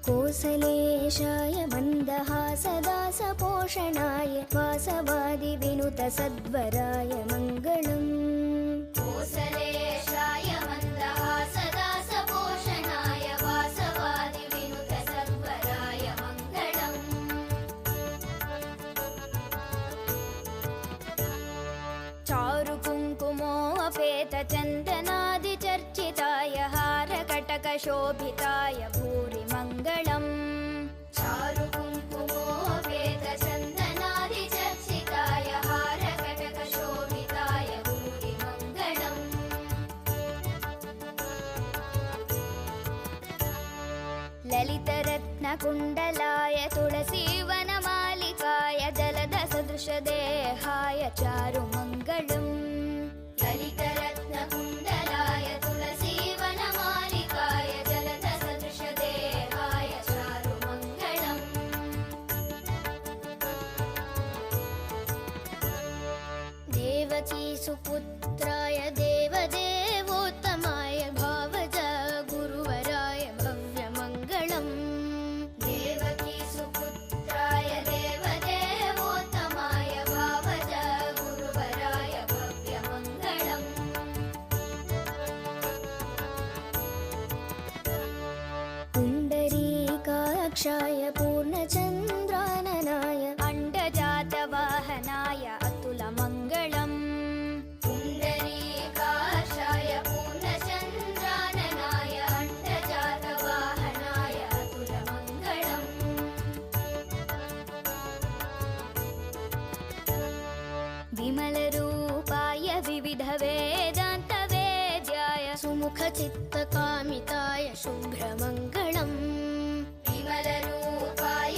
कोसलेशाय मन्दहासदासपोषणाय वासवादिविनुतसद्वराय मङ्गलम्। कोसलेशाय मन्दहासदासपोषणाय वासवादिविनुतसद्वराय मङ्गलम्। चारुकुङ्कुमोऽपेतचन्दनादिचर्चिताय हारकटकशोभिताय भूरि मङ्गलम्। चारुकुङ्कुमोऽपेतचन्दनादिचर्चिताय हारकटकशोभिताय भूरि मङ्गलम्। ललितरत्नकुण्डलाय तुलसीवनमालिकाय जलदसदृशदेहाय चारुमङ्गलम्। ललितरत्नकुण्डलाय तुलसीवनमालिकाय जलदसदृशदेहाय चारुमङ्गलम्। देवकीसुपुत्राय देवदेवोत्तमाय भावज गुरुवराय भव्यमङ्गलम्। देवकीसुपुत्राय देवदेवोत्तमाय भावज गुरुवराय भव्यमङ्गलम्। पुण्डरीकाक्षाय पूर्णचन्द्राननाय अण्डजातवाहनाय अतुलमङ्गलम्। पुण्डरीकाक्षाय पूर्णचन्द्राननाय अण्डजातवाहनाय अतुलमङ्गलम्। विमलरूपाय विविधवेदान्तवेद्याय सुमुखचित्तकामिताय शुभ्रमङ्गलम्। विमलरूपाय